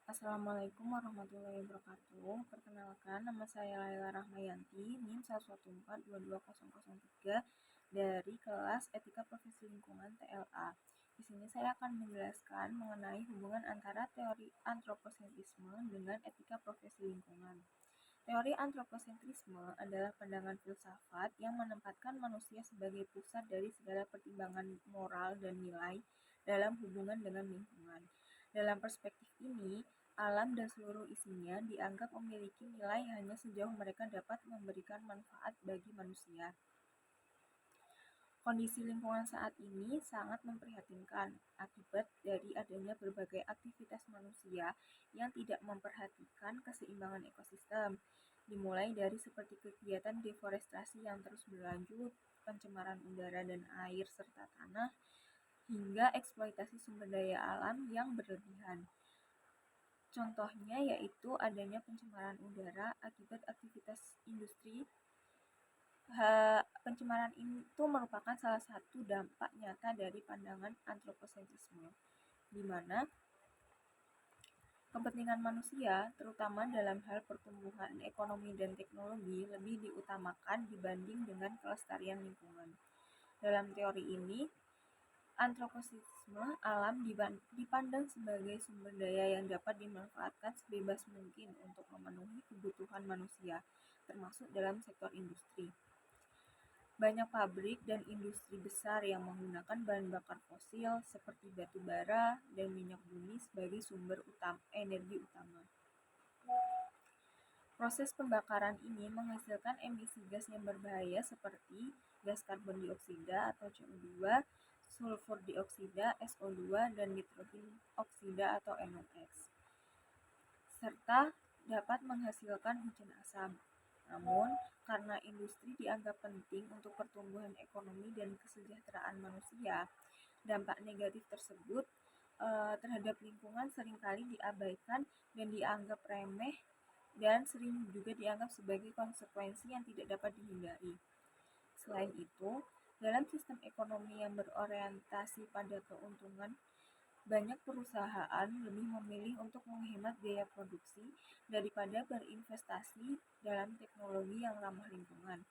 Assalamualaikum warahmatullahi wabarakatuh. Perkenalkan, nama saya Laila Rahmayanti, NIM 114220003 dari kelas Etika Profesi Lingkungan TLA. Di sini saya akan menjelaskan mengenai hubungan antara teori antroposentrisme dengan etika profesi lingkungan. Teori antroposentrisme adalah pandangan filsafat yang menempatkan manusia sebagai pusat dari segala pertimbangan moral dan nilai dalam hubungan dengan lingkungan. Dalam perspektif ini, alam dan seluruh isinya dianggap memiliki nilai hanya sejauh mereka dapat memberikan manfaat bagi manusia. Kondisi lingkungan saat ini sangat memprihatinkan akibat dari adanya berbagai aktivitas manusia yang tidak memperhatikan keseimbangan ekosistem, dimulai dari seperti kegiatan deforestasi yang terus berlanjut, pencemaran udara dan air serta tanah, hingga eksploitasi sumber daya alam yang berlebihan. Contohnya yaitu adanya pencemaran udara akibat aktivitas industri. Pencemaran itu merupakan salah satu dampak nyata dari pandangan antroposentrisme, di mana kepentingan manusia, terutama dalam hal pertumbuhan ekonomi dan teknologi, lebih diutamakan dibanding dengan kelestarian lingkungan. Dalam teori ini, antroposentrisme alam dipandang sebagai sumber daya yang dapat dimanfaatkan sebebas mungkin untuk memenuhi kebutuhan manusia, termasuk dalam sektor industri. Banyak pabrik dan industri besar yang menggunakan bahan bakar fosil seperti batu bara dan minyak bumi sebagai sumber energi utama. Proses pembakaran ini menghasilkan emisi gas yang berbahaya seperti gas karbon dioksida atau CO2, sulfur dioksida (SO2), dan nitrogen oksida atau NOx, serta dapat menghasilkan hujan asam. Namun, karena industri dianggap penting untuk pertumbuhan ekonomi dan kesejahteraan manusia, dampak negatif tersebut terhadap lingkungan seringkali diabaikan dan dianggap remeh dan sering juga dianggap sebagai konsekuensi yang tidak dapat dihindari. Selain itu, dalam sistem ekonomi yang berorientasi pada keuntungan, banyak perusahaan lebih memilih untuk menghemat biaya produksi daripada berinvestasi dalam teknologi yang ramah lingkungan.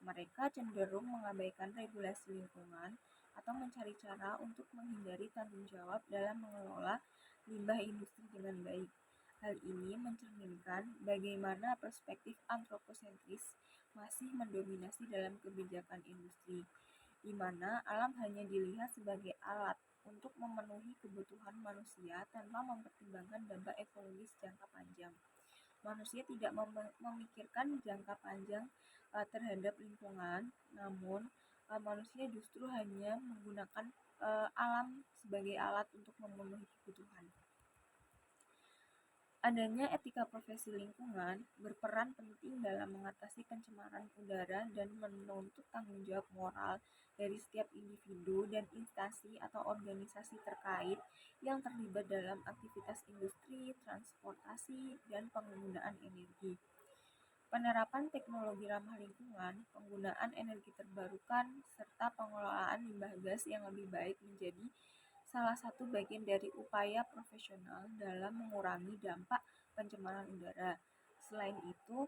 Mereka cenderung mengabaikan regulasi lingkungan atau mencari cara untuk menghindari tanggung jawab dalam mengelola limbah industri dengan baik. Hal ini mencerminkan bagaimana perspektif antroposentris masih mendominasi dalam kebijakan industri, di mana alam hanya dilihat sebagai alat untuk memenuhi kebutuhan manusia tanpa mempertimbangkan dampak ekologis jangka panjang. Manusia tidak memikirkan jangka panjang terhadap lingkungan, namun manusia justru hanya menggunakan alam sebagai alat untuk memenuhi kebutuhan. Adanya etika profesi lingkungan berperan penting dalam mengatasi pencemaran udara dan menuntut tanggung jawab moral dari setiap individu dan instansi atau organisasi terkait yang terlibat dalam aktivitas industri, transportasi, dan penggunaan energi. Penerapan teknologi ramah lingkungan, penggunaan energi terbarukan, serta pengelolaan limbah gas yang lebih baik menjadi salah satu bagian dari upaya profesional dalam mengurangi dampak pencemaran udara. Selain itu,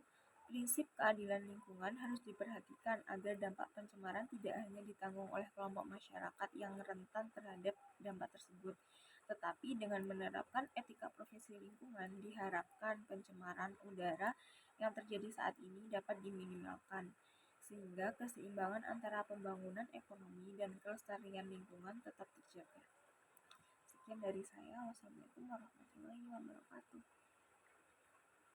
prinsip keadilan lingkungan harus diperhatikan agar dampak pencemaran tidak hanya ditanggung oleh kelompok masyarakat yang rentan terhadap dampak tersebut, tetapi dengan menerapkan etika profesi lingkungan diharapkan pencemaran udara yang terjadi saat ini dapat diminimalkan, sehingga keseimbangan antara pembangunan ekonomi dan kelestarian lingkungan tetap terjaga. Sekian dari saya. Wassalamualaikum warahmatullahi wabarakatuh.